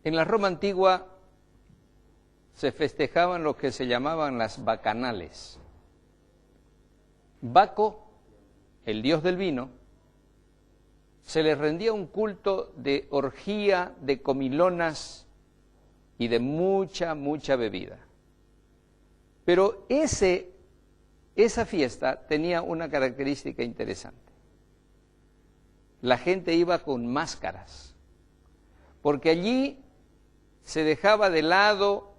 En la Roma antigua se festejaban lo que se llamaban las bacanales. Baco, el dios del vino, se le rendía un culto de orgía, de comilonas y de mucha bebida. Pero esa fiesta tenía una característica interesante. La gente iba con máscaras, porque allí se dejaba de lado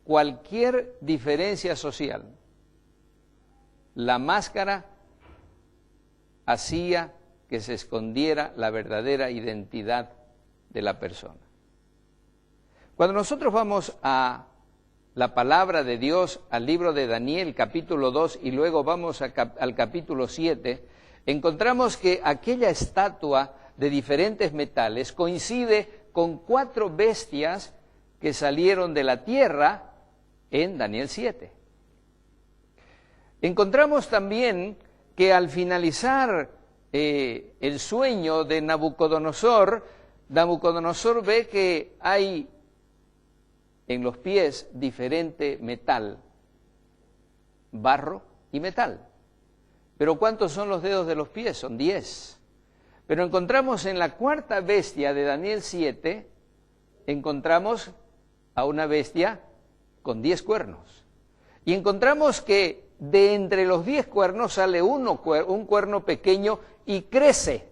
cualquier diferencia social. La máscara hacía que se escondiera la verdadera identidad de la persona. Cuando nosotros vamos a la palabra de Dios, al libro de Daniel, capítulo 2, y luego vamos al capítulo 7, encontramos que aquella estatua de diferentes metales coincide con 4 bestias que salieron de la tierra en Daniel 7. Encontramos también que al finalizar el sueño de Nabucodonosor ve que hay en los pies diferente metal, barro y metal. Pero ¿cuántos son los dedos de los pies? Son 10. Pero encontramos en la 4ª bestia de Daniel 7, encontramos a una bestia con 10 cuernos. Y encontramos que de entre los 10 cuernos sale un cuerno pequeño y crece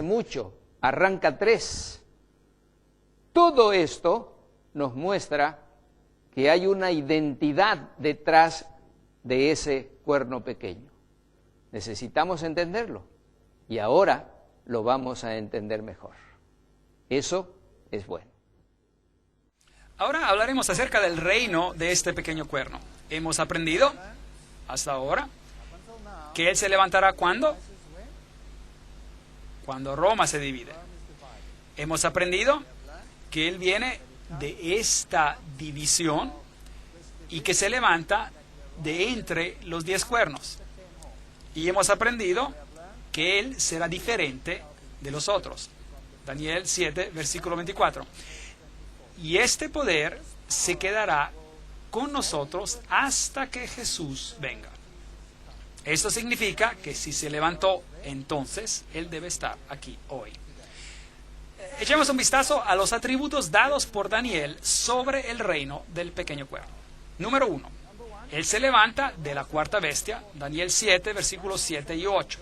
mucho, arranca 3. Todo esto nos muestra que hay una identidad detrás de ese cuerno pequeño. Necesitamos entenderlo y ahora lo vamos a entender mejor. Eso es bueno. Ahora hablaremos acerca del reino de este pequeño cuerno. Hemos aprendido hasta ahora que él se levantará ¿cuándo? Cuando Roma se divide. Hemos aprendido que él viene de esta división y que se levanta de entre los 10 cuernos. Y hemos aprendido que él será diferente de los otros. Daniel 7, versículo 24. Y este poder se quedará con nosotros hasta que Jesús venga. Esto significa que si se levantó entonces, él debe estar aquí hoy. Echemos un vistazo a los atributos dados por Daniel sobre el reino del pequeño cuerno. Número 1. Él se levanta de la 4ª bestia, Daniel 7, versículos 7 y 8.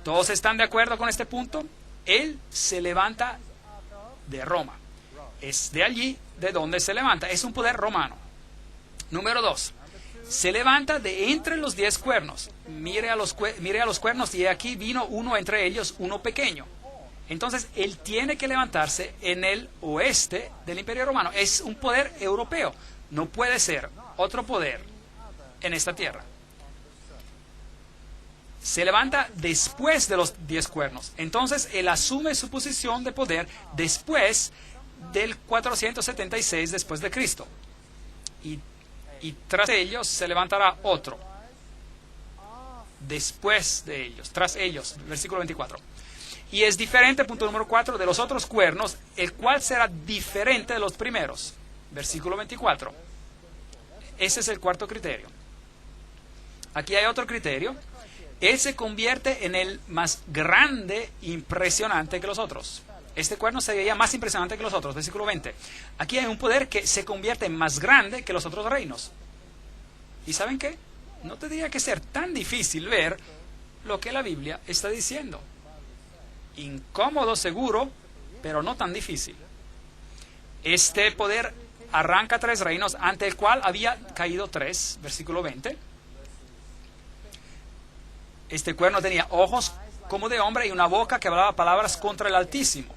¿Todos están de acuerdo con este punto? Él se levanta de Roma. Es de allí de donde se levanta. Es un poder romano. Número 2. Se levanta de entre los 10 cuernos. Mire a los cuernos y aquí vino uno entre ellos, uno pequeño. Entonces, él tiene que levantarse en el oeste del Imperio Romano. Es un poder europeo. No puede ser otro poder en esta tierra. Se levanta después de los 10 cuernos. Entonces, él asume su posición de poder después del 476 después de Cristo. Y tras ellos se levantará otro. Después de ellos, tras ellos, versículo 24. Y es diferente, punto número 4, de los otros cuernos, el cual será diferente de los primeros. Versículo 24. Ese es el 4º criterio. Aquí hay otro criterio. Él se convierte en el más grande, impresionante que los otros. Este cuerno se veía más impresionante que los otros. Versículo 20. Aquí hay un poder que se convierte en más grande que los otros reinos. ¿Y saben qué? No tendría que ser tan difícil ver lo que la Biblia está diciendo. Incómodo, seguro, pero no tan difícil. Este poder arranca 3 reinos, ante el cual había caído 3. Versículo 20. Este cuerno tenía ojos como de hombre y una boca que hablaba palabras contra el Altísimo.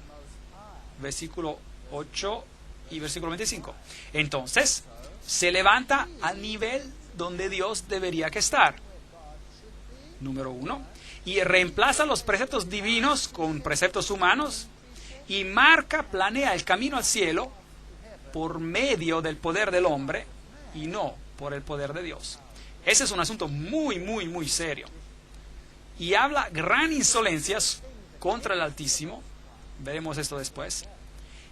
Versículo 8 y versículo 25. Entonces, se levanta al nivel donde Dios debería que estar. Número 1. Y reemplaza los preceptos divinos con preceptos humanos y planea el camino al cielo por medio del poder del hombre y no por el poder de Dios. Ese es un asunto muy serio. Y habla gran insolencias contra el Altísimo. Veremos esto después.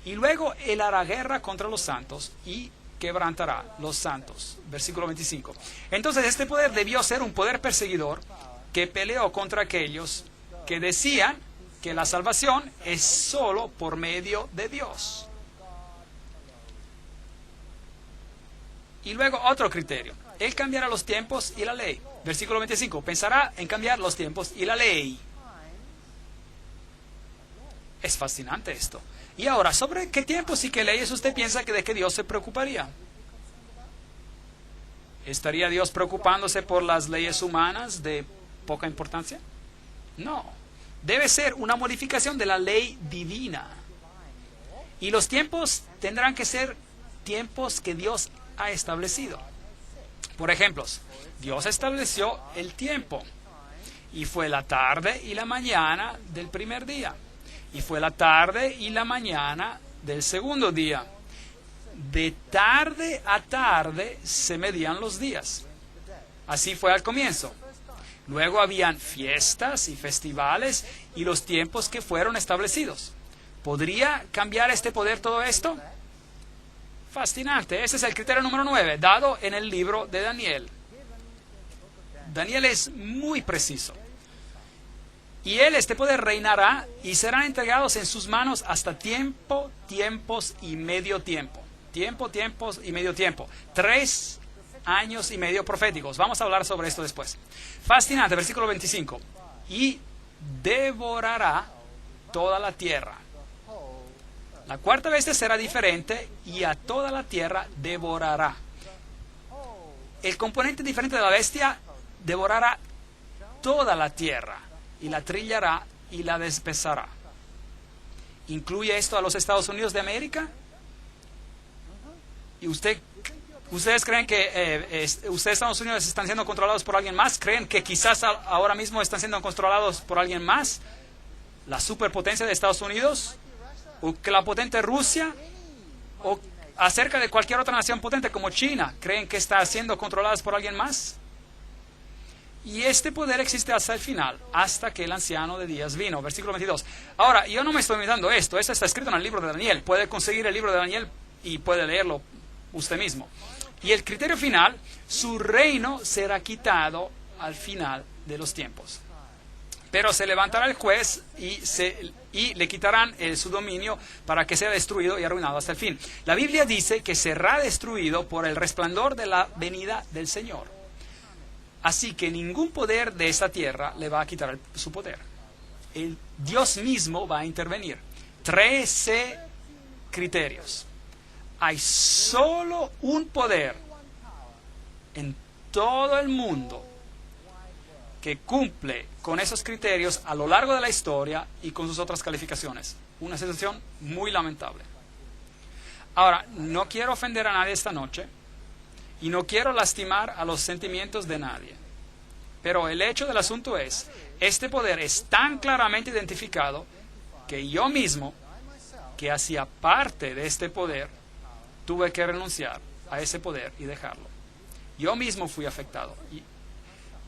Y luego él hará guerra contra los santos y quebrantará los santos. Versículo 25. Entonces este poder debió ser un poder perseguidor que peleó contra aquellos que decían que la salvación es solo por medio de Dios. Y luego otro criterio. Él cambiará los tiempos y la ley. Versículo 25. Pensará en cambiar los tiempos y la ley. Es fascinante esto. Y ahora, ¿sobre qué tiempos y qué leyes usted piensa que de que Dios se preocuparía? ¿Estaría Dios preocupándose por las leyes humanas de poca importancia? No. Debe ser una modificación de la ley divina. Y los tiempos tendrán que ser tiempos que Dios ha establecido. Por ejemplo, Dios estableció el tiempo. Y fue la tarde y la mañana del primer día. Y fue la tarde y la mañana del segundo día. De tarde a tarde se medían los días. Así fue al comienzo. Luego habían fiestas y festivales y los tiempos que fueron establecidos. ¿Podría cambiar este poder todo esto? Fascinante. Ese es el criterio número 9, dado en el libro de Daniel. Daniel es muy preciso. Y él, este poder, reinará y serán entregados en sus manos hasta tiempo, tiempos y medio tiempo. Tiempo, tiempos y medio tiempo. 3 años y medio proféticos. Vamos a hablar sobre esto después. Fascinante, versículo 25. Y devorará toda la tierra. La cuarta bestia será diferente y a toda la tierra devorará. El componente diferente de la bestia devorará toda la tierra y la trillará y la despezará. ¿Incluye esto a los Estados Unidos de América? ¿Y ustedes creen que ustedes, Estados Unidos, están siendo controlados por alguien más? ¿Creen que quizás ahora mismo están siendo controlados por alguien más? ¿La superpotencia de Estados Unidos? ¿O que la potente Rusia? ¿O acerca de cualquier otra nación potente como China? ¿Creen que está siendo controladas por alguien más? Y este poder existe hasta el final, hasta que el anciano de días vino. Versículo 22. Ahora, yo no me estoy inventando esto está escrito en el libro de Daniel. Puede conseguir el libro de Daniel y puede leerlo usted mismo. Y el criterio final, su reino será quitado al final de los tiempos. Pero se levantará el juez y le quitarán su dominio para que sea destruido y arruinado hasta el fin. La Biblia dice que será destruido por el resplandor de la venida del Señor. Así que ningún poder de esta tierra le va a quitar su poder. El Dios mismo va a intervenir. 13 criterios. Hay solo un poder en todo el mundo que cumple con esos criterios a lo largo de la historia y con sus otras calificaciones. Una situación muy lamentable. Ahora, no quiero ofender a nadie esta noche y no quiero lastimar a los sentimientos de nadie. Pero el hecho del asunto es, este poder es tan claramente identificado que yo mismo, que hacía parte de este poder, tuve que renunciar a ese poder y dejarlo. Yo mismo fui afectado.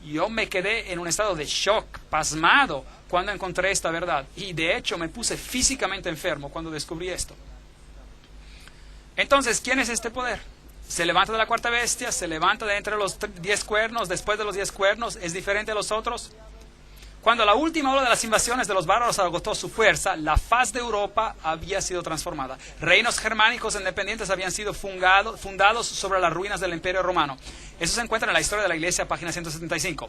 Yo me quedé en un estado de shock, pasmado, cuando encontré esta verdad. Y de hecho me puse físicamente enfermo cuando descubrí esto. Entonces, ¿quién es este poder? Se levanta de la cuarta bestia, se levanta de entre los 10 cuernos, después de los 10 cuernos, ¿es diferente a los otros? Cuando la última ola de las invasiones de los bárbaros agotó su fuerza, la faz de Europa había sido transformada. Reinos germánicos independientes habían sido fundados sobre las ruinas del Imperio Romano. Eso se encuentra en la historia de la Iglesia, página 175.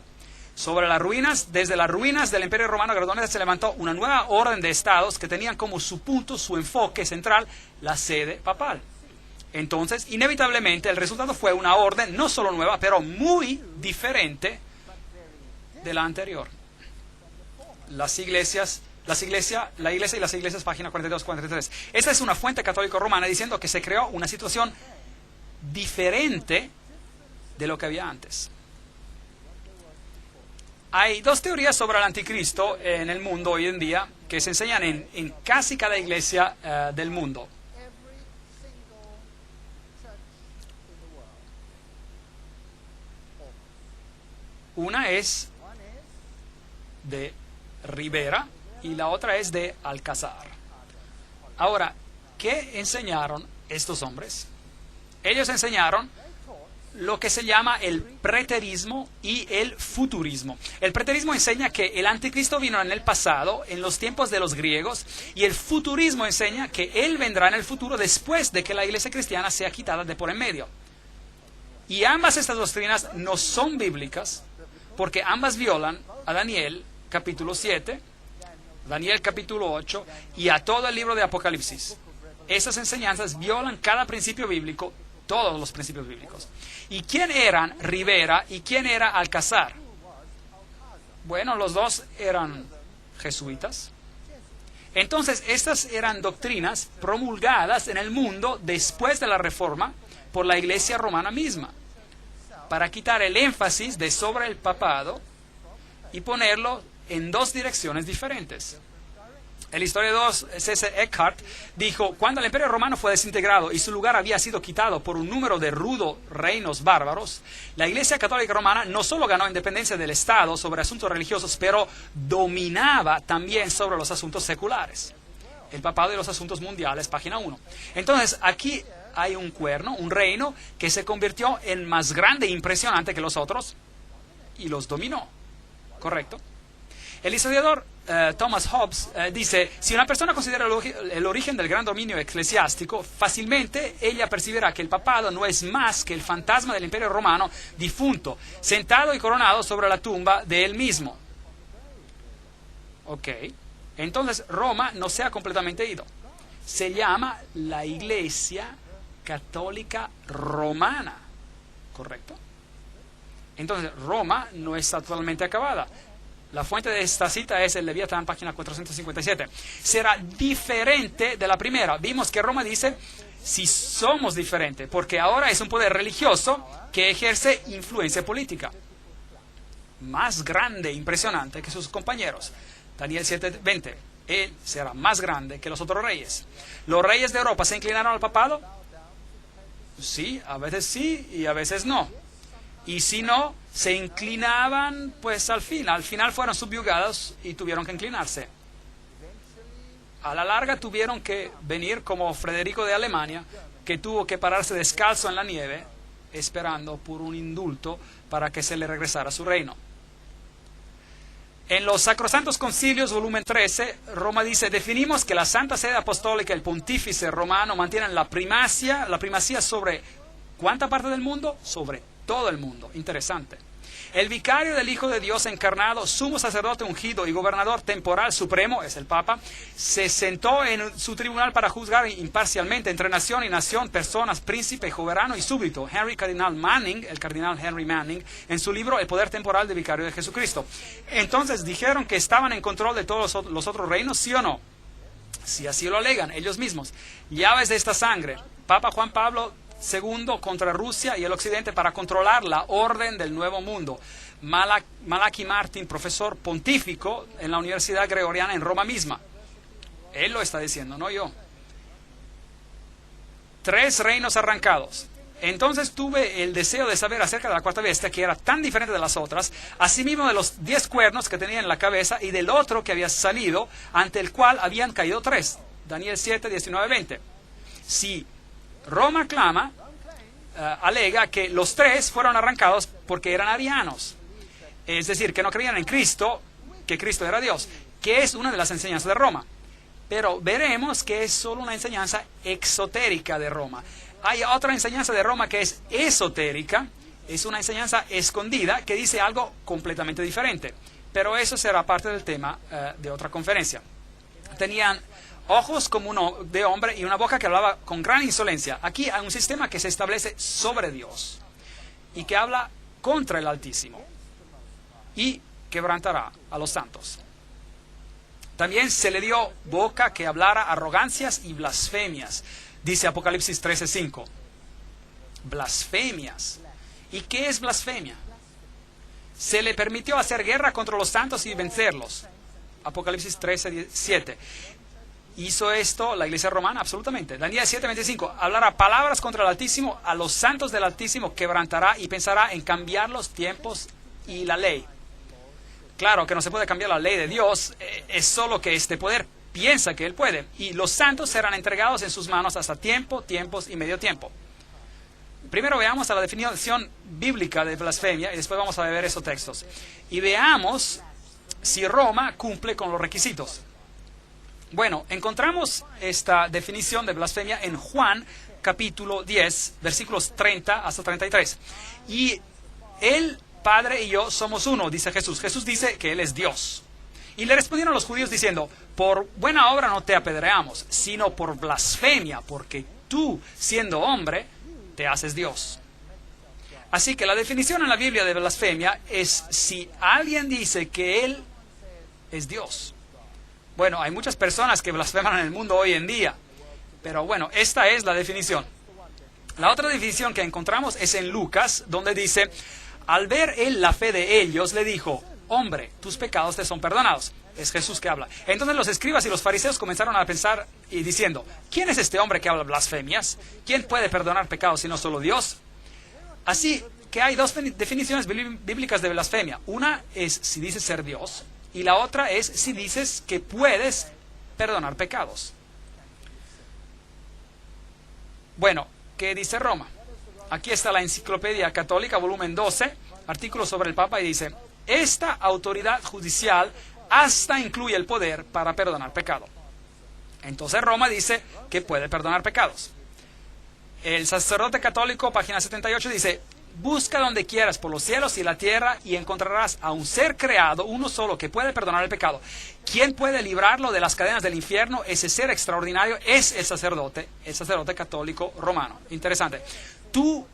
Sobre las ruinas, desde las ruinas del Imperio Romano gradualmente se levantó una nueva orden de estados que tenían como su punto, su enfoque central, la sede papal. Entonces, inevitablemente, el resultado fue una orden no solo nueva, pero muy diferente de la anterior. La iglesia y las iglesias, página 42-43. Esta es una fuente católica romana diciendo que se creó una situación diferente de lo que había antes. Hay 2 teorías sobre el anticristo en el mundo hoy en día que se enseñan en casi cada iglesia del mundo. Una es de Rivera y la otra es de Alcázar. Ahora, ¿qué enseñaron estos hombres? Ellos enseñaron lo que se llama el preterismo y el futurismo. El preterismo enseña que el anticristo vino en el pasado, en los tiempos de los griegos, y el futurismo enseña que él vendrá en el futuro después de que la iglesia cristiana sea quitada de por en medio. Y ambas estas doctrinas no son bíblicas, porque ambas violan a Daniel capítulo 7, Daniel capítulo 8 y a todo el libro de Apocalipsis. Esas enseñanzas violan cada principio bíblico, todos los principios bíblicos. ¿Y quién eran Rivera y quién era Alcázar? Bueno, los dos eran jesuitas. Entonces, estas eran doctrinas promulgadas en el mundo después de la Reforma por la Iglesia romana misma, para quitar el énfasis de sobre el papado y ponerlo en dos direcciones diferentes. El historiador C.C. Eckhart dijo: cuando el Imperio Romano fue desintegrado y su lugar había sido quitado por un número de rudos reinos bárbaros, la Iglesia Católica Romana no solo ganó independencia del Estado sobre asuntos religiosos, pero dominaba también sobre los asuntos seculares. El papado y los asuntos mundiales, página 1. Entonces, aquí hay un cuerno, un reino que se convirtió en más grande e impresionante que los otros y los dominó. ¿Correcto? El historiador Thomas Hobbes dice: si una persona considera el origen del gran dominio eclesiástico, fácilmente ella percibirá que el papado no es más que el fantasma del Imperio Romano difunto, sentado y coronado sobre la tumba de él mismo. Ok, entonces Roma no se ha completamente ido. Se llama la Iglesia Católica Romana, ¿correcto? Entonces Roma no está totalmente acabada. La fuente de esta cita es el Leviatán, página 457. Será diferente de la primera. Vimos que Roma dice: si somos diferentes, porque ahora es un poder religioso que ejerce influencia política. Más grande, impresionante que sus compañeros. Daniel 7:20. Él será más grande que los otros reyes. ¿Los reyes de Europa se inclinaron al papado? Sí, a veces sí y a veces no. Y si no, se inclinaban pues al final fueron subyugados y tuvieron que inclinarse. A la larga tuvieron que venir como Federico de Alemania, que tuvo que pararse descalzo en la nieve, esperando por un indulto para que se le regresara su reino. En los Sacrosantos Concilios, volumen 13, Roma dice: definimos que la Santa Sede Apostólica, el Pontífice Romano, mantienen la primacía sobre ¿cuánta parte del mundo? Sobre todo el mundo. Interesante. El vicario del Hijo de Dios encarnado, sumo sacerdote ungido y gobernador temporal supremo, es el Papa, se sentó en su tribunal para juzgar imparcialmente entre nación y nación, personas, príncipe, soberano y súbdito. El cardenal Henry Manning, en su libro El poder temporal del vicario de Jesucristo. Entonces, ¿dijeron que estaban en control de todos los otros reinos? ¿Sí o no? Si así lo alegan ellos mismos. Llaves de esta sangre. Papa Juan Pablo II contra Rusia y el Occidente para controlar la orden del Nuevo Mundo. Malachi Martin, profesor pontífico en la Universidad Gregoriana en Roma misma. Él lo está diciendo, no yo. 3 reinos arrancados. Entonces tuve el deseo de saber acerca de la cuarta bestia, que era tan diferente de las otras, asimismo de los 10 cuernos que tenía en la cabeza y del otro que había salido, ante el cual habían caído 3. Daniel 7, 19, 20. Si Roma alega que los 3 fueron arrancados porque eran arianos, es decir, que no creían en Cristo, que Cristo era Dios, que es una de las enseñanzas de Roma. Pero veremos que es solo una enseñanza exotérica de Roma. Hay otra enseñanza de Roma que es esotérica, es una enseñanza escondida que dice algo completamente diferente. Pero eso será parte del tema de otra conferencia. Tenían ojos como uno de hombre y una boca que hablaba con gran insolencia. Aquí hay un sistema que se establece sobre Dios y que habla contra el Altísimo y quebrantará a los santos. También se le dio boca que hablara arrogancias y blasfemias, dice Apocalipsis 13:5. Blasfemias. ¿Y qué es blasfemia? Se le permitió hacer guerra contra los santos y vencerlos. Apocalipsis 13:7. ¿Hizo esto la iglesia romana? Absolutamente. Daniel 7:25. Hablará palabras contra el Altísimo, a los santos del Altísimo quebrantará y pensará en cambiar los tiempos y la ley. Claro que no se puede cambiar la ley de Dios, es solo que este poder piensa que él puede. Y los santos serán entregados en sus manos hasta tiempo, tiempos y medio tiempo. Primero veamos a la definición bíblica de blasfemia y después vamos a ver esos textos. Y veamos si Roma cumple con los requisitos. Bueno, encontramos esta definición de blasfemia en Juan capítulo 10, versículos 30 hasta 33. Y el Padre y yo somos uno, dice Jesús. Jesús dice que Él es Dios. Y le respondieron los judíos diciendo, por buena obra no te apedreamos, sino por blasfemia, porque tú, siendo hombre, te haces Dios. Así que la definición en la Biblia de blasfemia es si alguien dice que Él es Dios. Bueno, hay muchas personas que blasfeman en el mundo hoy en día, pero bueno, esta es la definición. La otra definición que encontramos es en Lucas, donde dice, al ver él la fe de ellos, le dijo, hombre, tus pecados te son perdonados. Es Jesús que habla. Entonces los escribas y los fariseos comenzaron a pensar y diciendo, ¿quién es este hombre que habla blasfemias? ¿Quién puede perdonar pecados sino solo Dios? Así que hay dos definiciones bíblicas de blasfemia. Una es si dices ser Dios y la otra es si dices que puedes perdonar pecados. Bueno, ¿qué dice Roma? Aquí está la Enciclopedia Católica, volumen 12, artículo sobre el Papa, y dice, esta autoridad judicial hasta incluye el poder para perdonar pecado. Entonces Roma dice que puede perdonar pecados. El sacerdote católico, página 78, dice, busca donde quieras por los cielos y la tierra y encontrarás a un ser creado, uno solo, que puede perdonar el pecado. ¿Quién puede librarlo de las cadenas del infierno? Ese ser extraordinario es el sacerdote católico romano. Interesante. Tú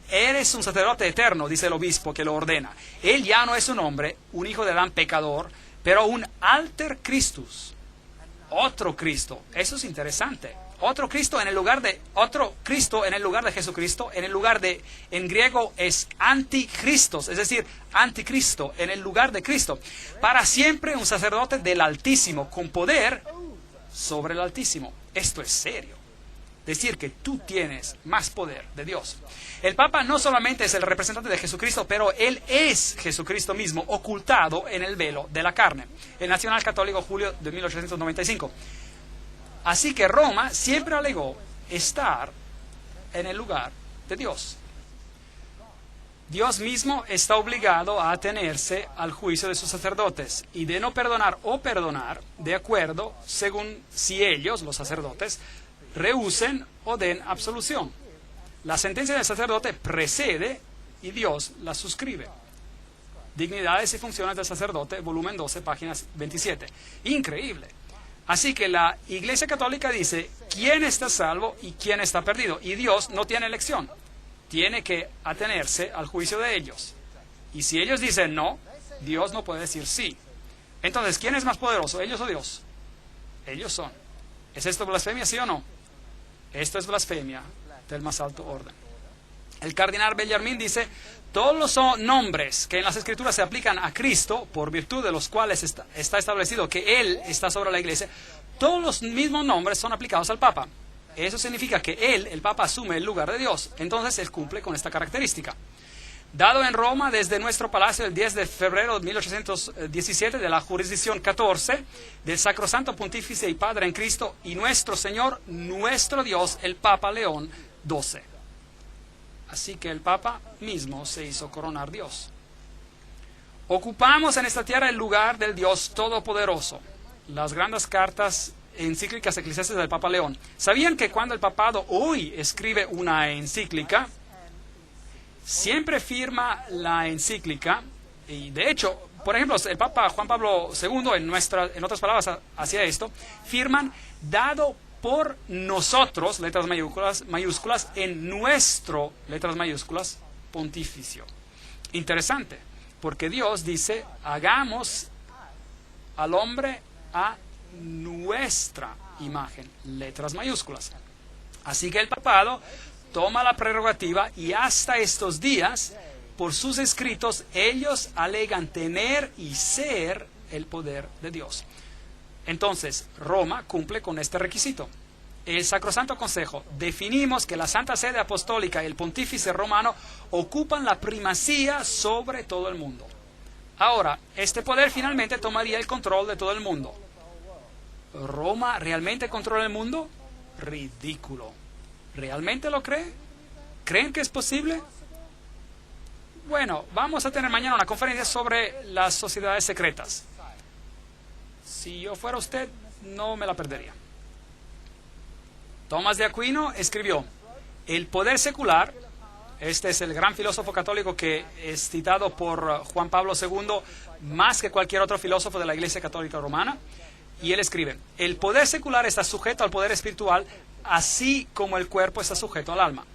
eres un sacerdote eterno, dice el obispo que lo ordena. Él ya no es un hombre, un hijo de Adán pecador, pero un alter Christus, otro Cristo. Eso es interesante. Otro Cristo en el lugar de Jesucristo, en griego es anticristos, es decir, anticristo, en el lugar de Cristo. Para siempre un sacerdote del Altísimo, con poder sobre el Altísimo. Esto es serio. Decir que tú tienes más poder de Dios. El Papa no solamente es el representante de Jesucristo, pero Él es Jesucristo mismo, ocultado en el velo de la carne. El Nacional Católico, julio de 1895. Así que Roma siempre alegó estar en el lugar de Dios. Dios mismo está obligado a atenerse al juicio de sus sacerdotes y de no perdonar o perdonar de acuerdo según si ellos, los sacerdotes, rehúsen o den absolución. La sentencia del sacerdote precede y Dios la suscribe. Dignidades y funciones del sacerdote, volumen 12, páginas 27. Increíble. Así que la Iglesia Católica dice quién está salvo y quién está perdido. Y Dios no tiene elección. Tiene que atenerse al juicio de ellos. Y si ellos dicen no, Dios no puede decir sí. Entonces, ¿quién es más poderoso, ellos o Dios? Ellos son. ¿Es esto blasfemia, sí o no? Esto es blasfemia del más alto orden. El cardenal Bellarmín dice, todos los nombres que en las Escrituras se aplican a Cristo, por virtud de los cuales está establecido que Él está sobre la Iglesia, todos los mismos nombres son aplicados al Papa. Eso significa que Él, el Papa, asume el lugar de Dios. Entonces Él cumple con esta característica. Dado en Roma desde nuestro palacio el 10 de febrero de 1817 de la jurisdicción 14 del Sacrosanto Pontífice y Padre en Cristo y nuestro Señor, nuestro Dios, el Papa León XII. Así que el Papa mismo se hizo coronar Dios. Ocupamos en esta tierra el lugar del Dios Todopoderoso. Las grandes cartas encíclicas eclesiásticas del Papa León. ¿Sabían que cuando el papado hoy escribe una encíclica, siempre firma la encíclica? Y de hecho, por ejemplo, el Papa Juan Pablo II, en otras palabras, hacía esto, firman dado por nosotros, letras mayúsculas, en nuestro, letras mayúsculas, pontificio. Interesante, porque Dios dice, hagamos al hombre a nuestra imagen, letras mayúsculas. Así que el papado toma la prerrogativa y hasta estos días, por sus escritos, ellos alegan tener y ser el poder de Dios. Entonces, Roma cumple con este requisito. El Sacrosanto Consejo definimos que la Santa Sede Apostólica y el Pontífice Romano ocupan la primacía sobre todo el mundo. Ahora, este poder finalmente tomaría el control de todo el mundo. ¿Roma realmente controla el mundo? Ridículo. ¿Realmente lo cree? ¿Creen que es posible? Bueno, vamos a tener mañana una conferencia sobre las sociedades secretas. Si yo fuera usted, no me la perdería. Tomás de Aquino escribió: el poder secular, este es el gran filósofo católico que es citado por Juan Pablo II más que cualquier otro filósofo de la Iglesia Católica Romana, y él escribe: el poder secular está sujeto al poder espiritual, así como el cuerpo está sujeto al alma.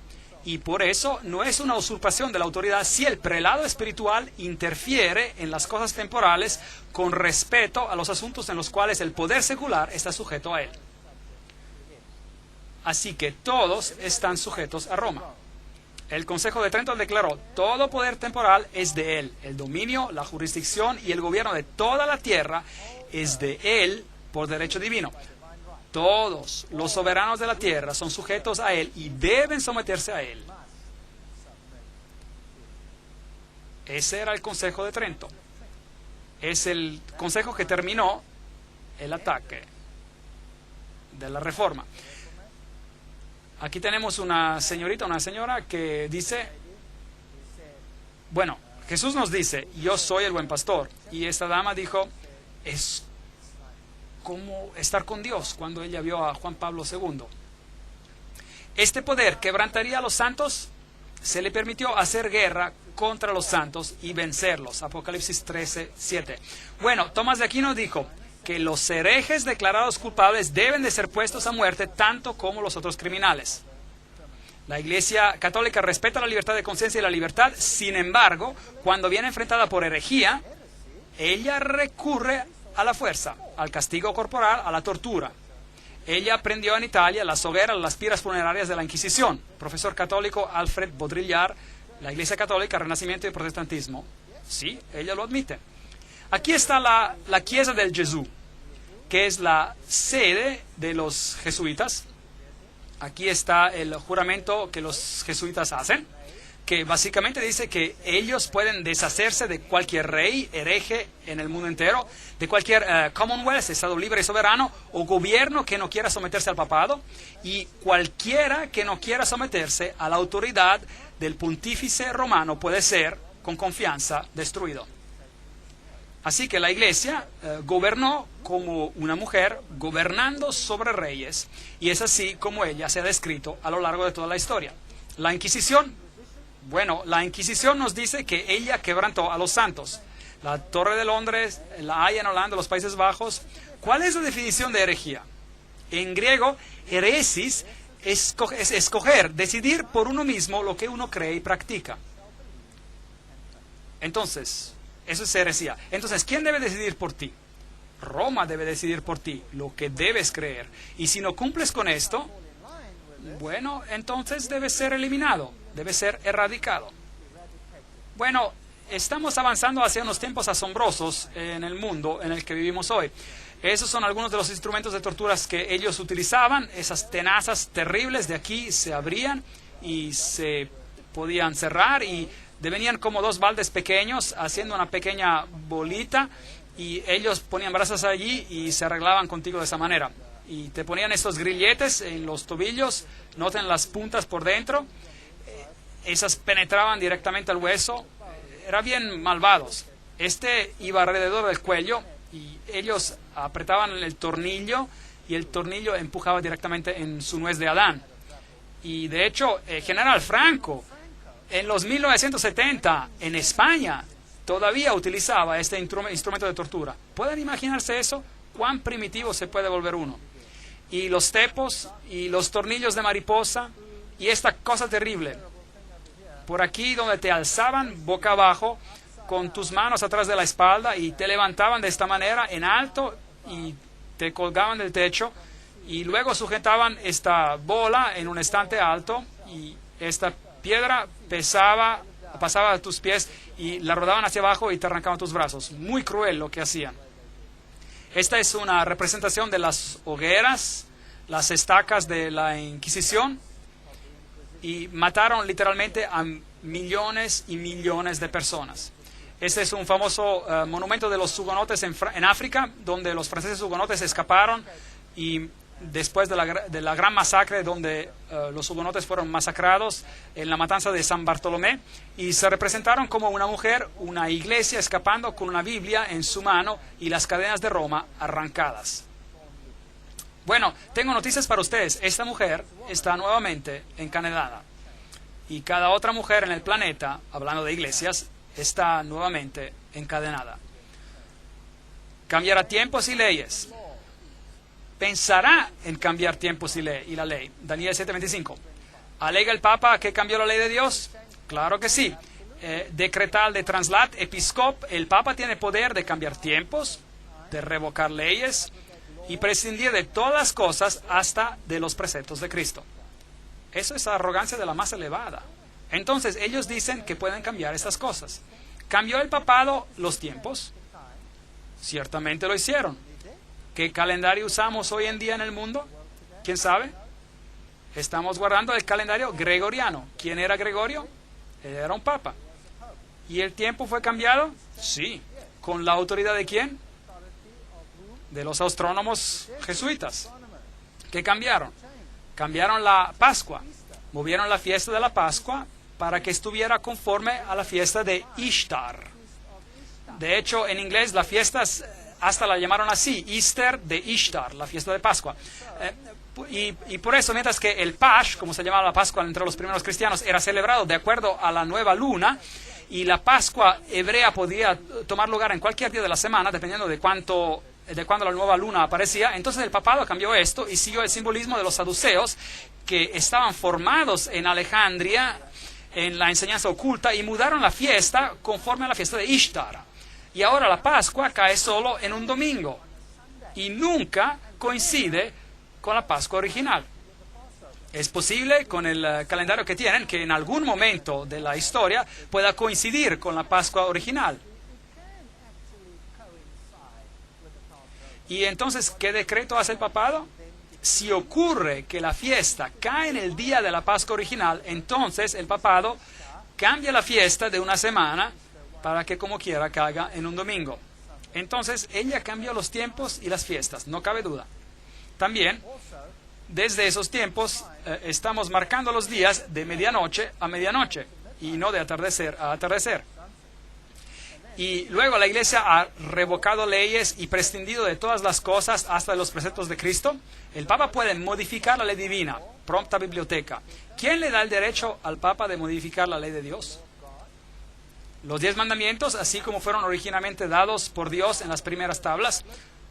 Y por eso no es una usurpación de la autoridad si el prelado espiritual interfiere en las cosas temporales con respeto a los asuntos en los cuales el poder secular está sujeto a él. Así que todos están sujetos a Roma. El Consejo de Trento declaró: todo poder temporal es de él. El dominio, la jurisdicción y el gobierno de toda la tierra es de él por derecho divino. Todos los soberanos de la tierra son sujetos a él y deben someterse a él. Ese era el Consejo de Trento. Es el consejo que terminó el ataque de la Reforma. Aquí tenemos una señora que dice, bueno, Jesús nos dice: yo soy el buen pastor. Y esta dama dijo: es como estar con Dios, cuando ella vio a Juan Pablo II. Este poder quebrantaría a los santos. Se le permitió hacer guerra contra los santos y vencerlos. Apocalipsis 13:7. Bueno, Tomás de Aquino dijo que los herejes declarados culpables deben de ser puestos a muerte, tanto como los otros criminales. La Iglesia Católica respeta la libertad de conciencia y la libertad. Sin embargo, cuando viene enfrentada por herejía, ella recurre a la fuerza, al castigo corporal, a la tortura. Ella aprendió en Italia las hogueras, las piras funerarias de la Inquisición. Profesor católico Alfred Baudrillard, la Iglesia Católica, Renacimiento y Protestantismo. Sí, ella lo admite. Aquí está la Chiesa del Gesù, que es la sede de los jesuitas. Aquí está el juramento que los jesuitas hacen, que básicamente dice que ellos pueden deshacerse de cualquier rey hereje en el mundo entero, de cualquier Commonwealth, Estado libre y soberano, o gobierno que no quiera someterse al papado, y cualquiera que no quiera someterse a la autoridad del pontífice romano puede ser, con confianza, destruido. Así que la Iglesia gobernó como una mujer gobernando sobre reyes, y es así como ella se ha descrito a lo largo de toda la historia. La Inquisición, bueno, la Inquisición nos dice que ella quebrantó a los santos. La Torre de Londres, la Haya en Holanda, los Países Bajos. ¿Cuál es la definición de herejía? En griego, heresis es escoger, decidir por uno mismo lo que uno cree y practica. Entonces, eso es herejía. Entonces, ¿quién debe decidir por ti? Roma debe decidir por ti lo que debes creer. Y si no cumples con esto, bueno, entonces debe ser eliminado, debe ser erradicado. Bueno, estamos avanzando hacia unos tiempos asombrosos en el mundo en el que vivimos hoy. Esos son algunos de los instrumentos de torturas que ellos utilizaban. Esas tenazas terribles de aquí se abrían y se podían cerrar, y venían como dos baldes pequeños haciendo una pequeña bolita, y ellos ponían brasas allí y se arreglaban contigo de esa manera. Y te ponían estos grilletes en los tobillos, noten las puntas por dentro, esas penetraban directamente al hueso, eran bien malvados. Este iba alrededor del cuello y ellos apretaban el tornillo y el tornillo empujaba directamente en su nuez de Adán. Y de hecho, General Franco, en los 1970, en España, todavía utilizaba este instrumento de tortura. ¿Pueden imaginarse eso? ¿Cuán primitivo se puede volver uno? Y los tepos, y los tornillos de mariposa, y esta cosa terrible. Por aquí donde te alzaban boca abajo, con tus manos atrás de la espalda, y te levantaban de esta manera en alto, y te colgaban del techo, y luego sujetaban esta bola en un estante alto, y esta piedra pasaba a tus pies, y la rodaban hacia abajo y te arrancaban tus brazos. Muy cruel lo que hacían. Esta es una representación de las hogueras, las estacas de la Inquisición, y mataron literalmente a millones y millones de personas. Este es un famoso monumento de los hugonotes en África, donde los franceses hugonotes escaparon y después de la gran masacre donde los hugonotes fueron masacrados en la matanza de San Bartolomé, y se representaron como una mujer, una iglesia escapando con una Biblia en su mano y las cadenas de Roma arrancadas. Bueno, tengo noticias para ustedes. Esta mujer está nuevamente encadenada, y cada otra mujer en el planeta, hablando de iglesias, está nuevamente encadenada. Cambiará tiempos y leyes. Pensará en cambiar tiempos y la ley. Daniel 7:25. ¿Alega el Papa que cambió la ley de Dios? Claro que sí. Decretal de translat episcop. El Papa tiene poder de cambiar tiempos, de revocar leyes y prescindir de todas las cosas hasta de los preceptos de Cristo. Eso es arrogancia de la más elevada. Entonces ellos dicen que pueden cambiar estas cosas. ¿Cambió el papado los tiempos? Ciertamente lo hicieron. ¿Qué calendario usamos hoy en día en el mundo? ¿Quién sabe? Estamos guardando el calendario gregoriano. ¿Quién era Gregorio? Él era un papa. ¿Y el tiempo fue cambiado? Sí. ¿Con la autoridad de quién? De los astrónomos jesuitas. ¿Qué cambiaron? Cambiaron la Pascua. Movieron la fiesta de la Pascua para que estuviera conforme a la fiesta de Ishtar. De hecho, en inglés la fiesta hasta la llamaron así, Easter de Ishtar, la fiesta de Pascua. Y por eso, mientras que el Pasch, como se llamaba la Pascua entre los primeros cristianos, era celebrado de acuerdo a la nueva luna, y la Pascua hebrea podía tomar lugar en cualquier día de la semana, dependiendo de cuándo la nueva luna aparecía. Entonces el papado cambió esto y siguió el simbolismo de los saduceos, que estaban formados en Alejandría en la enseñanza oculta, y mudaron la fiesta conforme a la fiesta de Ishtar. Y ahora la Pascua cae solo en un domingo y nunca coincide con la Pascua original. Es posible con el calendario que tienen que en algún momento de la historia pueda coincidir con la Pascua original. Y entonces, ¿qué decreto hace el papado? Si ocurre que la fiesta cae en el día de la Pascua original, entonces el papado cambia la fiesta de una semana para que como quiera caiga en un domingo. Entonces ella cambió los tiempos y las fiestas, no cabe duda. También, desde esos tiempos, estamos marcando los días de medianoche a medianoche y no de atardecer a atardecer. Y luego la Iglesia ha revocado leyes y prescindido de todas las cosas hasta de los preceptos de Cristo. El Papa puede modificar la ley divina, prompta biblioteca. ¿Quién le da el derecho al Papa de modificar la ley de Dios? Los 10 mandamientos, así como fueron originalmente dados por Dios en las primeras tablas: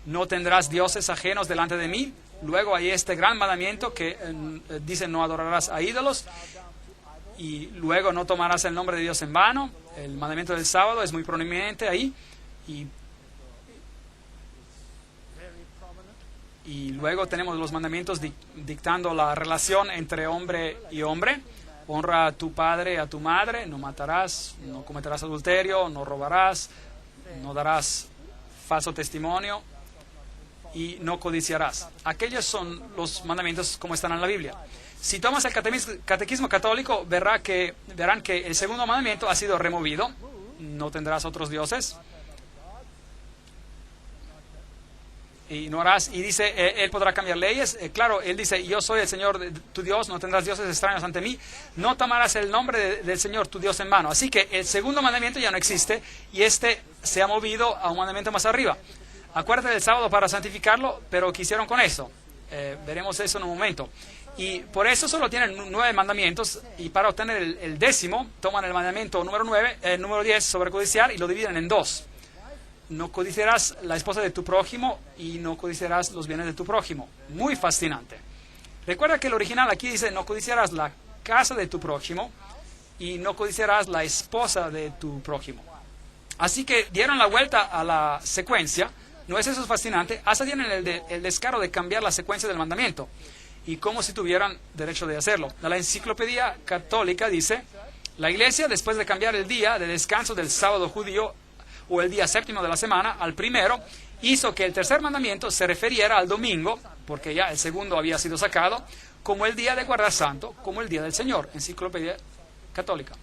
no tendrás dioses ajenos delante de mí. Luego hay este gran mandamiento que dice: no adorarás a ídolos. Y luego no tomarás el nombre de Dios en vano. El mandamiento del sábado es muy prominente ahí. Y luego tenemos los mandamientos dictando la relación entre hombre y hombre. Honra a tu padre y a tu madre, no matarás, no cometerás adulterio, no robarás, no darás falso testimonio y no codiciarás. Aquellos son los mandamientos como están en la Biblia. Si tomas el catequismo católico, verán que el segundo mandamiento ha sido removido: no tendrás otros dioses. Y no harás, y dice, él podrá cambiar leyes. Claro, él dice: yo soy el Señor tu Dios, no tendrás dioses extraños ante mí, no tomarás el nombre del Señor tu Dios en vano. Así que el segundo mandamiento ya no existe, y este se ha movido a un mandamiento más arriba. Acuérdate del sábado para santificarlo, pero ¿qué hicieron con eso? Veremos eso en un momento. Y por eso solo tienen 9 mandamientos, y para obtener el 10º, toman el mandamiento número 10 sobre codiciar y lo dividen en 2. No codiciarás la esposa de tu prójimo y no codiciarás los bienes de tu prójimo. Muy fascinante. Recuerda que el original aquí dice: no codiciarás la casa de tu prójimo y no codiciarás la esposa de tu prójimo. Así que dieron la vuelta a la secuencia. ¿No es eso fascinante? Hasta tienen el descaro de cambiar la secuencia del mandamiento, y como si tuvieran derecho de hacerlo. La Enciclopedia Católica dice: la Iglesia, después de cambiar el día de descanso del sábado judío o el día séptimo de la semana al primero, hizo que el tercer mandamiento se refiriera al domingo, porque ya el segundo había sido sacado, como el día de guardar santo, como el día del Señor. Enciclopedia Católica.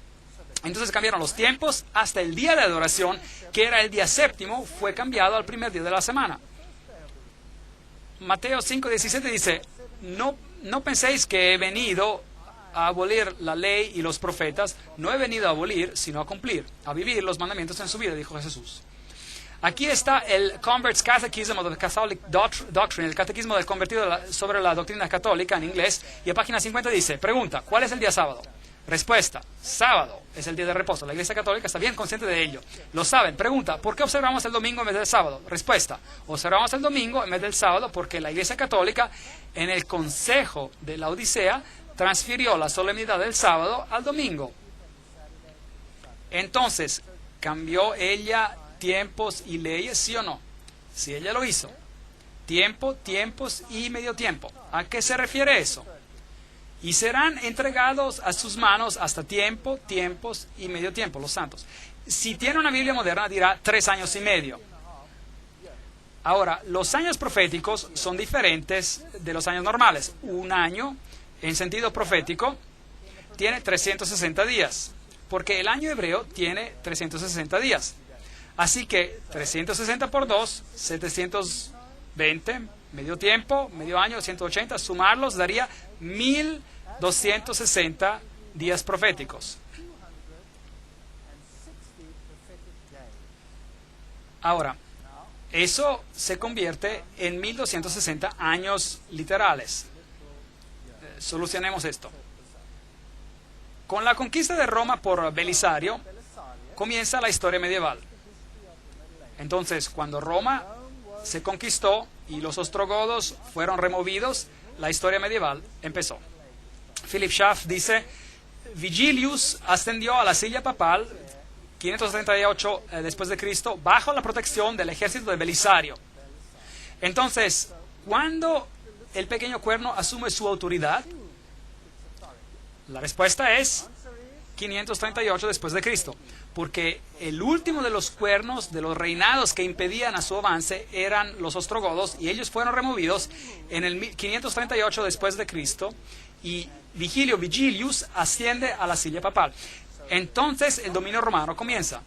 Entonces cambiaron los tiempos hasta el día de adoración, que era el día séptimo, fue cambiado al primer día de la semana. Mateo 5:17 dice, no penséis que he venido a abolir la ley y los profetas, no he venido a abolir, sino a cumplir, a vivir los mandamientos en su vida, dijo Jesús. Aquí está el Convert's Catechism of the Catholic Doctrine, el catequismo del convertido sobre la doctrina católica en inglés, y a página 50 dice, pregunta, ¿cuál es el día sábado? Respuesta, sábado es el día de reposo. La Iglesia Católica está bien consciente de ello. Lo saben. Pregunta, ¿por qué observamos el domingo en vez del sábado? Respuesta, observamos el domingo en vez del sábado porque la Iglesia Católica en el Consejo de la Odisea transfirió la solemnidad del sábado al domingo. Entonces, ¿cambió ella tiempos y leyes, sí o no? Sí, ella lo hizo. Tiempo, tiempos y medio tiempo. ¿A qué se refiere eso? Y serán entregados a sus manos hasta tiempo, tiempos y medio tiempo, los santos. Si tiene una Biblia moderna, dirá 3 años y medio. Ahora, los años proféticos son diferentes de los años normales. Un año, en sentido profético, tiene 360 días, porque el año hebreo tiene 360 días. Así que 360 por 2, 720, medio tiempo, medio año, 180, sumarlos daría 1260 días proféticos. Ahora, eso se convierte en 1260 años literales. Solucionemos esto. Con la conquista de Roma por Belisario, comienza la historia medieval. Entonces, cuando Roma se conquistó y los ostrogodos fueron removidos, la historia medieval empezó. Philip Schaff dice, Vigilius ascendió a la silla papal 538 después de Cristo bajo la protección del ejército de Belisario. Entonces, ¿cuándo el pequeño cuerno asume su autoridad? La respuesta es 538 después de Cristo, porque el último de los cuernos de los reinados que impedían a su avance eran los ostrogodos, y ellos fueron removidos en el 538 después de Cristo, y Vigilius asciende a la silla papal. Entonces el dominio romano comienza.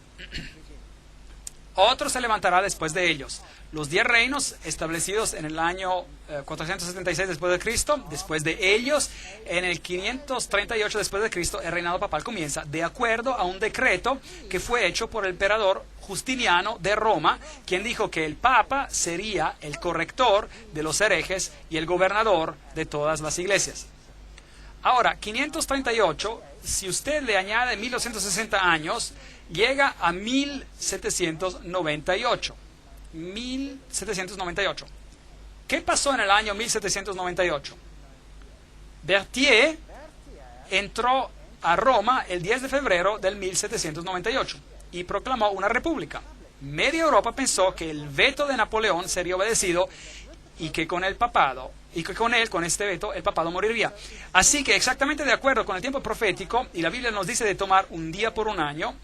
Otro se levantará después de ellos. Los 10 reinos establecidos en el año 476 después de Cristo, después de ellos, en el 538 después de Cristo, el reinado papal comienza de acuerdo a un decreto que fue hecho por el emperador Justiniano de Roma, quien dijo que el papa sería el corrector de los herejes y el gobernador de todas las iglesias. Ahora, 538, si usted le añade 1260 años, llega a 1798. 1798. ¿Qué pasó en el año 1798? Berthier entró a Roma el 10 de febrero del 1798 y proclamó una república. Media Europa pensó que el veto de Napoleón sería obedecido y que con el papado, y que con este veto, el papado moriría. Así que exactamente de acuerdo con el tiempo profético, y la Biblia nos dice de tomar un día por un año,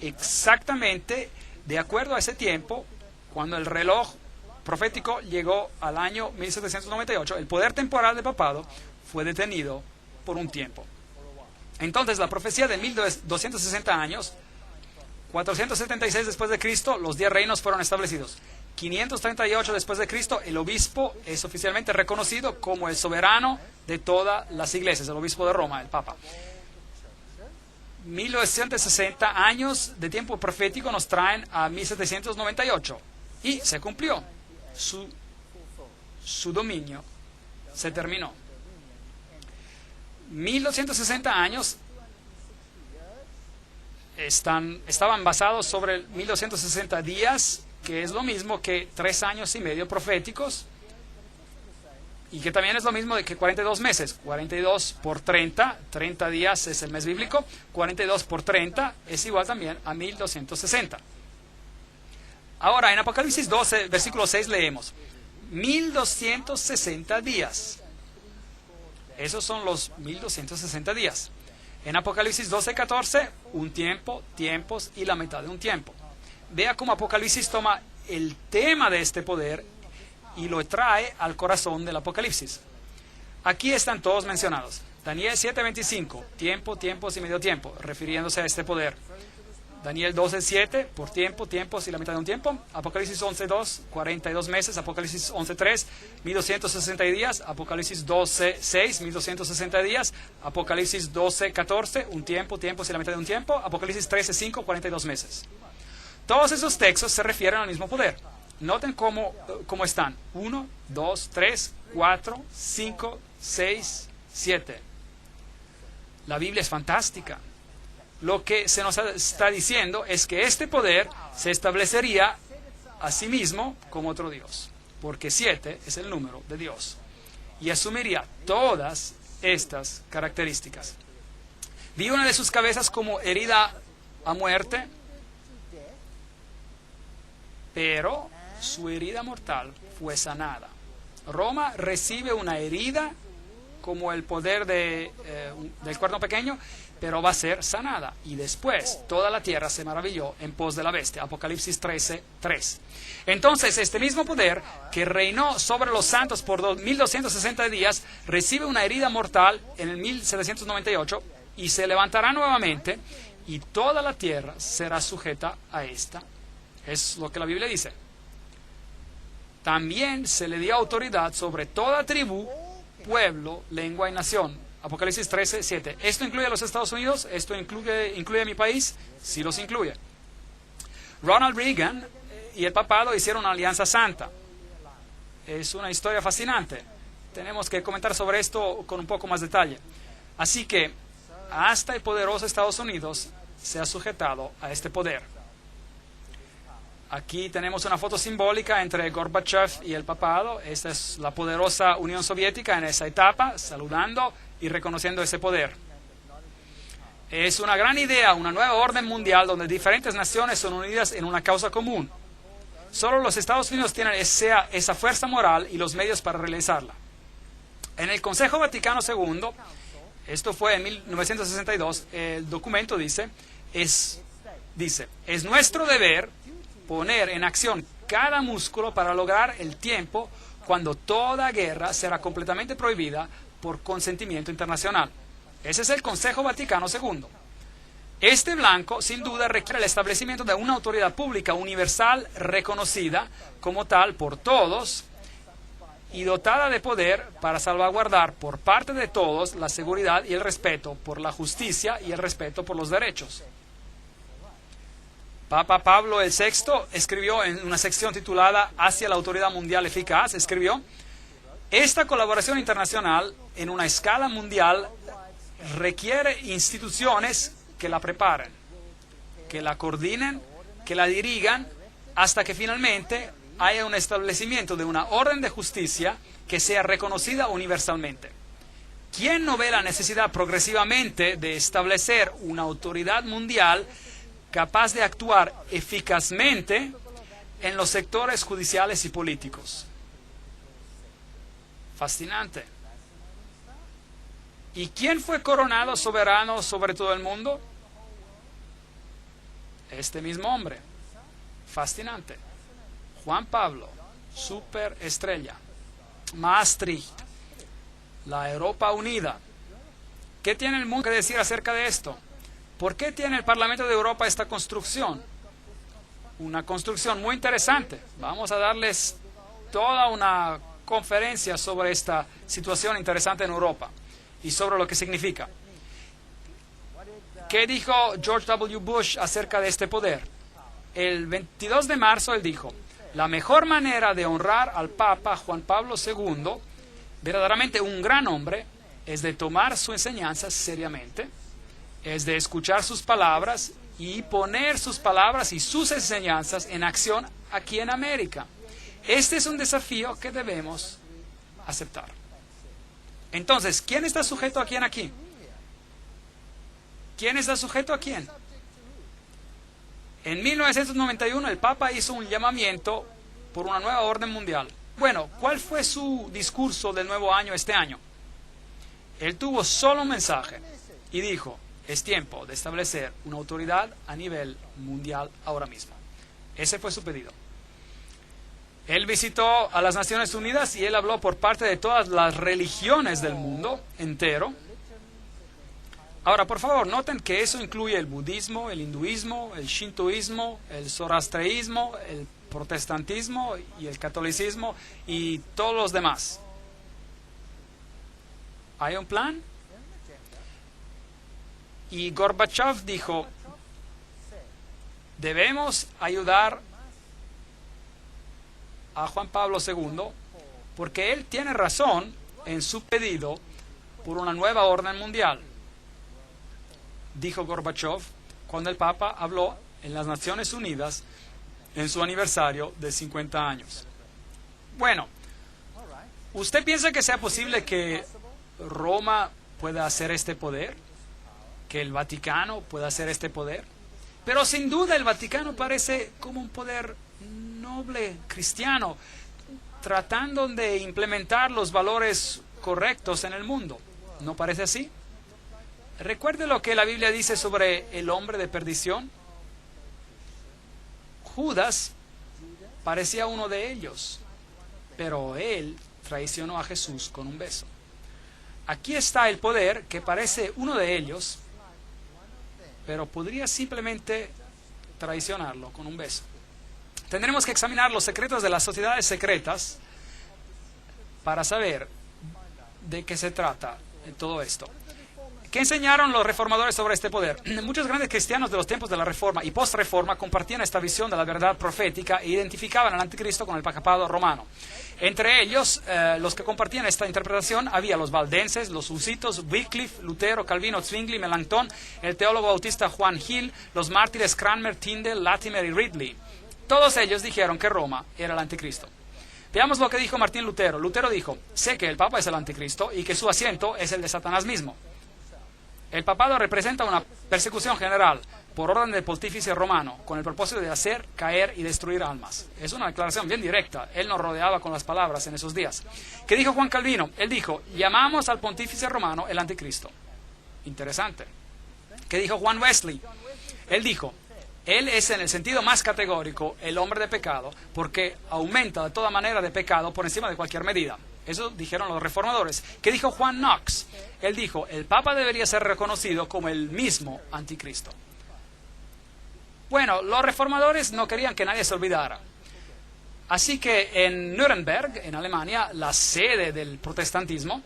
exactamente de acuerdo a ese tiempo, cuando el reloj profético llegó al año 1798, el poder temporal del papado fue detenido por un tiempo. Entonces la profecía de 1260 años, 476 después de Cristo, los 10 reinos fueron establecidos. 538 después de Cristo, el obispo es oficialmente reconocido como el soberano de todas las iglesias, el obispo de Roma, el papa. 1960 años de tiempo profético nos traen a 1798 y se cumplió. Su dominio se terminó. 1260 años estaban basados sobre 1260 días, que es lo mismo que 3 años y medio proféticos, y que también es lo mismo que 42 meses. 42 por 30, 30 días es el mes bíblico, 42 por 30 es igual también a 1260. Ahora, en Apocalipsis 12, versículo 6 leemos, 1260 días. Esos son los 1260 días. En Apocalipsis 12, 14, un tiempo, tiempos y la mitad de un tiempo. Vea cómo Apocalipsis toma el tema de este poder y lo trae al corazón del Apocalipsis. Aquí están todos mencionados. Daniel 7:25, tiempo, tiempos y medio tiempo, refiriéndose a este poder. Daniel 12:7, por tiempo, tiempos y la mitad de un tiempo. Apocalipsis 11:2, 42 meses. Apocalipsis 11:3, 1260 días. Apocalipsis 12:6, 1260 días. Apocalipsis 12:14, un tiempo, tiempos y la mitad de un tiempo. Apocalipsis 13:5, 42 meses. Todos esos textos se refieren al mismo poder. Noten cómo están. 1, 2, 3, 4, 5, 6, 7. La Biblia es fantástica. Lo que se nos está diciendo es que este poder se establecería a sí mismo como otro Dios, porque 7 es el número de Dios, y asumiría todas estas características. Vi una de sus cabezas como herida a muerte, pero su herida mortal fue sanada. Roma recibe una herida como el poder del cuerno pequeño, pero va a ser sanada. Y después toda la tierra se maravilló en pos de la bestia. Apocalipsis 13:3. Entonces este mismo poder que reinó sobre los santos por 1260 días recibe una herida mortal en el 1798 y se levantará nuevamente y toda la tierra será sujeta a esta. Es lo que la Biblia dice. También se le dio autoridad sobre toda tribu, pueblo, lengua y nación. Apocalipsis 13:7. ¿Esto incluye a los Estados Unidos? ¿Esto incluye a mi país? Sí los incluye. Ronald Reagan y el papado hicieron una alianza santa. Es una historia fascinante. Tenemos que comentar sobre esto con un poco más detalle. Así que hasta el poderoso Estados Unidos se ha sujetado a este poder. Aquí tenemos una foto simbólica entre Gorbachev y el papado. Esta es la poderosa Unión Soviética en esa etapa, saludando y reconociendo ese poder. Es una gran idea, una nueva orden mundial donde diferentes naciones son unidas en una causa común. Solo los Estados Unidos tienen esa fuerza moral y los medios para realizarla. En el Consejo Vaticano II, esto fue en 1962, el documento dice, es nuestro deber poner en acción cada músculo para lograr el tiempo cuando toda guerra será completamente prohibida por consentimiento internacional. Ese es el Consejo Vaticano II. Este blanco, sin duda, requiere el establecimiento de una autoridad pública universal reconocida como tal por todos y dotada de poder para salvaguardar por parte de todos la seguridad y el respeto por la justicia y el respeto por los derechos. Papa Pablo VI escribió en una sección titulada Hacia la autoridad mundial eficaz, escribió: esta colaboración internacional en una escala mundial requiere instituciones que la preparen, que la coordinen, que la dirijan, hasta que finalmente haya un establecimiento de una orden de justicia que sea reconocida universalmente. ¿Quién no ve la necesidad progresivamente de establecer una autoridad mundial capaz de actuar eficazmente en los sectores judiciales y políticos? Fascinante. ¿Y quién fue coronado soberano sobre todo el mundo? Este mismo hombre. Fascinante. Juan Pablo, superestrella. Maastricht, la Europa unida. ¿Qué tiene el mundo que decir acerca de esto? ¿Por qué tiene el Parlamento de Europa esta construcción? Una construcción muy interesante. Vamos a darles toda una conferencia sobre esta situación interesante en Europa y sobre lo que significa. ¿Qué dijo George W. Bush acerca de este poder? El 22 de marzo él dijo: la mejor manera de honrar al Papa Juan Pablo II, verdaderamente un gran hombre, es de tomar su enseñanza seriamente, es de escuchar sus palabras y poner sus palabras y sus enseñanzas en acción aquí en América. Este es un desafío que debemos aceptar. Entonces, ¿quién está sujeto a quién aquí? ¿Quién está sujeto a quién? En 1991 el Papa hizo un llamamiento por una nueva orden mundial. Bueno, ¿cuál fue su discurso del nuevo año este año? Él tuvo solo un mensaje y dijo: es tiempo de establecer una autoridad a nivel mundial ahora mismo. Ese fue su pedido. Él visitó a las Naciones Unidas y él habló por parte de todas las religiones del mundo entero. Ahora, por favor, noten que eso incluye el budismo, el hinduismo, el shintoísmo, el zoroastrismo, el protestantismo y el catolicismo y todos los demás. ¿Hay un plan? Y Gorbachev dijo, debemos ayudar a Juan Pablo II porque él tiene razón en su pedido por una nueva orden mundial. Dijo Gorbachev cuando el Papa habló en las Naciones Unidas en su aniversario de 50 años. Bueno, ¿usted piensa que sea posible que Roma pueda hacer este poder? ¿Que el Vaticano pueda hacer este poder? Pero sin duda el Vaticano parece como un poder noble cristiano, tratando de implementar los valores correctos en el mundo. ¿No parece así? Recuerde lo que la Biblia dice sobre el hombre de perdición. Judas parecía uno de ellos, pero él traicionó a Jesús con un beso. Aquí está el poder que parece uno de ellos, pero podría simplemente traicionarlo con un beso. Tendremos que examinar los secretos de las sociedades secretas para saber de qué se trata todo esto. ¿Qué enseñaron los reformadores sobre este poder? Muchos grandes cristianos de los tiempos de la Reforma y post-Reforma compartían esta visión de la verdad profética e identificaban al anticristo con el papado romano. Entre ellos, los que compartían esta interpretación, había los valdenses, los husitos, Wycliffe, Lutero, Calvino, Zwingli, Melanchthon, el teólogo bautista Juan Hill, los mártires Cranmer, Tyndale, Latimer y Ridley. Todos ellos dijeron que Roma era el anticristo. Veamos lo que dijo Martín Lutero. Lutero dijo, sé que el Papa es el anticristo y que su asiento es el de Satanás mismo. El papado representa una persecución general por orden del pontífice romano, con el propósito de hacer, caer y destruir almas. Es una declaración bien directa. Él nos rodeaba con las palabras en esos días. ¿Qué dijo Juan Calvino? Él dijo, llamamos al pontífice romano el anticristo. Interesante. ¿Qué dijo Juan Wesley? Él dijo, él es en el sentido más categórico el hombre de pecado, porque aumenta de toda manera de pecado por encima de cualquier medida. Eso dijeron los reformadores. ¿Qué dijo Juan Knox? Él dijo, el Papa debería ser reconocido como el mismo anticristo. Bueno, los reformadores no querían que nadie se olvidara. Así que en Nuremberg, en Alemania, la sede del protestantismo,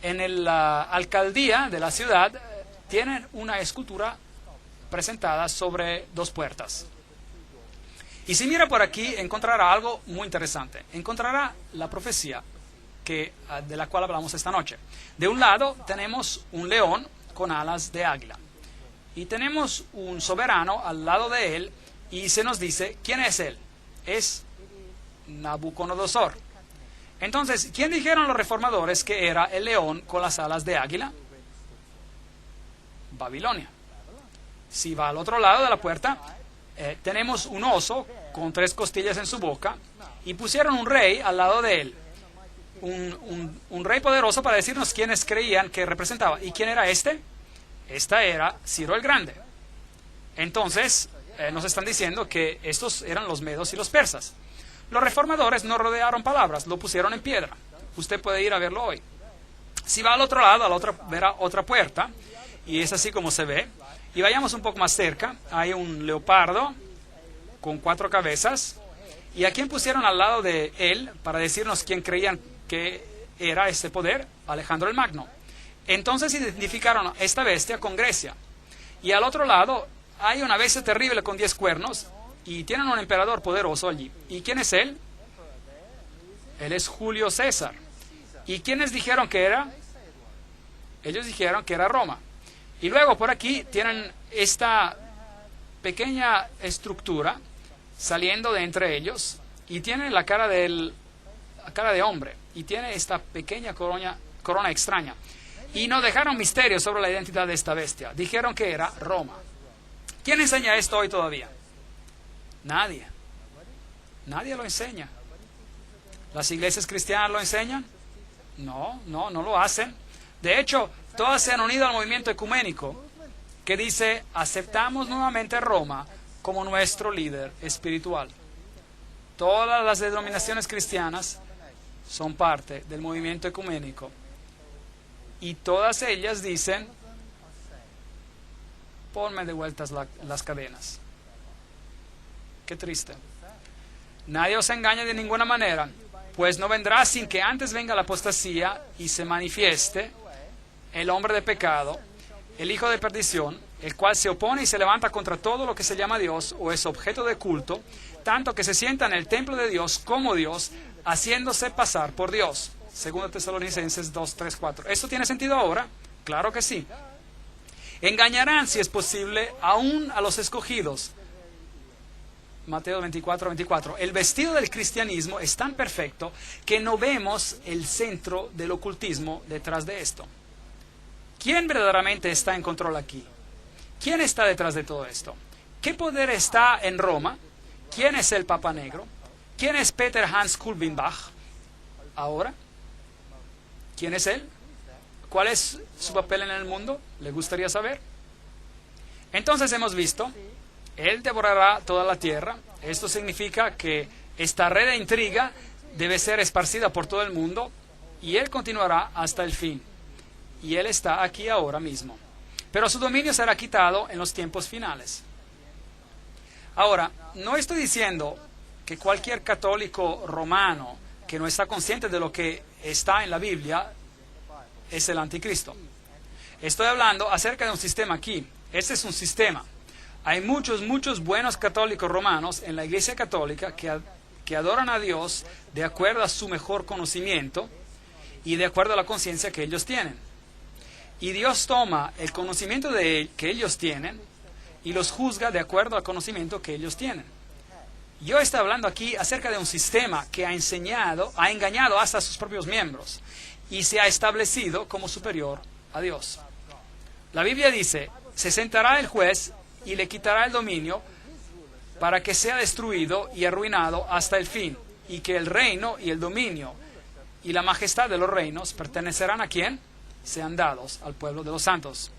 en la alcaldía de la ciudad, tienen una escultura presentada sobre dos puertas. Y si mira por aquí, encontrará algo muy interesante. Encontrará la profecía de la cual hablamos esta noche. De un lado tenemos un león con alas de águila. Y tenemos un soberano al lado de él y se nos dice, ¿quién es él? Es Nabucodonosor. Entonces, ¿quién dijeron los reformadores que era el león con las alas de águila? Babilonia. Si va al otro lado de la puerta, tenemos un oso con 3 costillas en su boca y pusieron un rey al lado de él. Un rey poderoso para decirnos quiénes creían que representaba. ¿Y quién era este? Esta era Ciro el Grande. Entonces, nos están diciendo que estos eran los medos y los persas. Los reformadores no rodearon palabras, lo pusieron en piedra. Usted puede ir a verlo hoy. Si va al otro lado, verá otra puerta, y es así como se ve. Y vayamos un poco más cerca, hay un leopardo con 4 cabezas. ¿Y a quién pusieron al lado de él para decirnos quién creían que era este poder? Alejandro el Magno. Entonces identificaron a esta bestia con Grecia. Y al otro lado hay una bestia terrible con 10 cuernos y tienen un emperador poderoso allí. ¿Y quién es él? Él es Julio César. ¿Y quiénes dijeron que era? Ellos dijeron que era Roma. Y luego por aquí tienen esta pequeña estructura saliendo de entre ellos y tiene la cara de hombre y tiene esta pequeña corona extraña. Y no dejaron misterio sobre la identidad de esta bestia. Dijeron que era Roma. ¿Quién enseña esto hoy todavía? Nadie. Nadie lo enseña. ¿Las iglesias cristianas lo enseñan? No lo hacen. De hecho, todas se han unido al movimiento ecuménico que dice, aceptamos nuevamente a Roma como nuestro líder espiritual. Todas las denominaciones cristianas son parte del movimiento ecuménico. Y todas ellas dicen ponme de vueltas las cadenas. Qué triste. Nadie os engaña de ninguna manera, pues no vendrá sin que antes venga la apostasía y se manifieste el hombre de pecado, el hijo de perdición, el cual se opone y se levanta contra todo lo que se llama Dios o es objeto de culto, tanto que se sienta en el templo de Dios como Dios, haciéndose pasar por Dios. 2 Tesalonicenses 2, 3, 4. ¿Esto tiene sentido ahora? Claro que sí. Engañarán, si es posible, aún a los escogidos. Mateo 24, 24. El vestido del cristianismo es tan perfecto que no vemos el centro del ocultismo detrás de esto. ¿Quién verdaderamente está en control aquí? ¿Quién está detrás de todo esto? ¿Qué poder está en Roma? ¿Quién es el Papa Negro? ¿Quién es Peter Hans Kulbinbach ahora? ¿Quién es él? ¿Cuál es su papel en el mundo? ¿Le gustaría saber? Entonces hemos visto, él devorará toda la tierra. Esto significa que esta red de intriga debe ser esparcida por todo el mundo y él continuará hasta el fin. Y él está aquí ahora mismo. Pero su dominio será quitado en los tiempos finales. Ahora, no estoy diciendo que cualquier católico romano que no está consciente de lo que está en la Biblia es el anticristo. Estoy hablando acerca de un sistema aquí. Este es un sistema. Hay muchos buenos católicos romanos en la Iglesia Católica que adoran a Dios de acuerdo a su mejor conocimiento y de acuerdo a la conciencia que ellos tienen. Y Dios toma el conocimiento que ellos tienen y los juzga de acuerdo al conocimiento que ellos tienen. Yo estoy hablando aquí acerca de un sistema que ha engañado hasta a sus propios miembros y se ha establecido como superior a Dios. La Biblia dice, se sentará el juez y le quitará el dominio para que sea destruido y arruinado hasta el fin, y que el reino y el dominio y la majestad de los reinos pertenecerán ¿a quién? Sean dados al pueblo de los santos.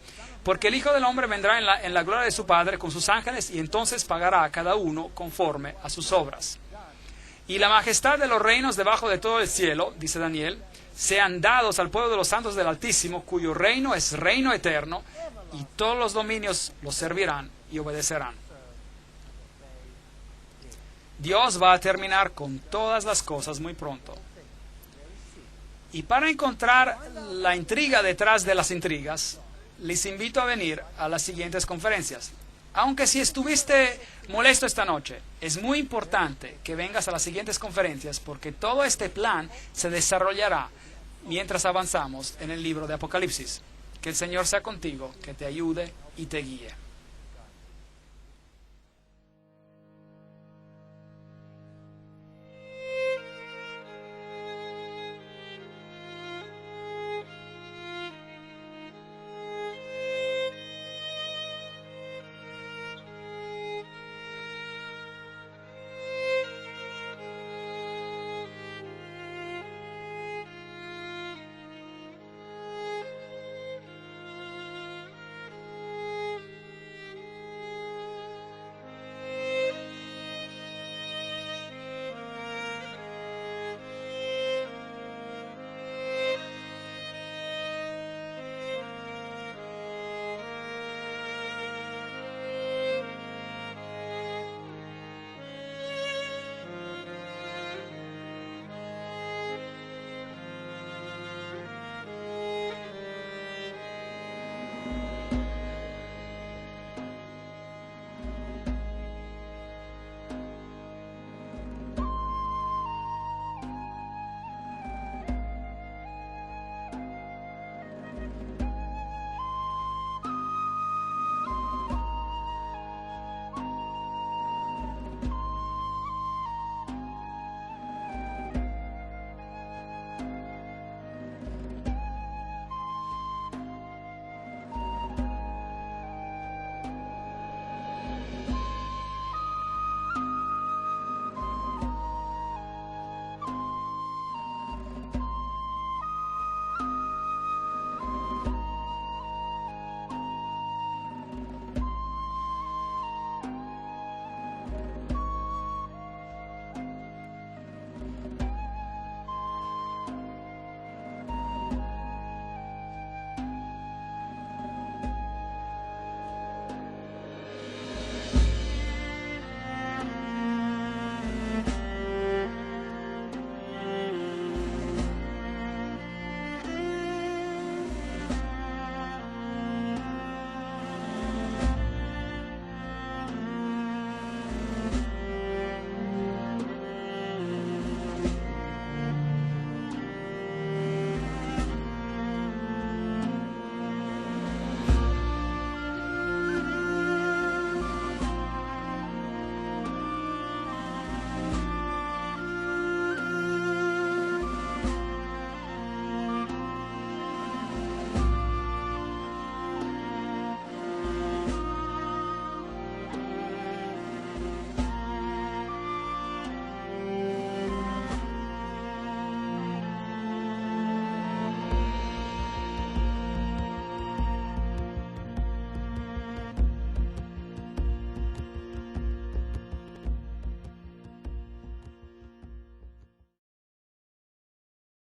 Porque el Hijo del Hombre vendrá en la gloria de su Padre con sus ángeles y entonces pagará a cada uno conforme a sus obras. Y la majestad de los reinos debajo de todo el cielo, dice Daniel, sean dados al pueblo de los santos del Altísimo, cuyo reino es reino eterno, y todos los dominios los servirán y obedecerán. Dios va a terminar con todas las cosas muy pronto. Y para encontrar la intriga detrás de las intrigas, les invito a venir a las siguientes conferencias. Aunque si estuviste molesto esta noche, es muy importante que vengas a las siguientes conferencias porque todo este plan se desarrollará mientras avanzamos en el libro de Apocalipsis. Que el Señor sea contigo, que te ayude y te guíe.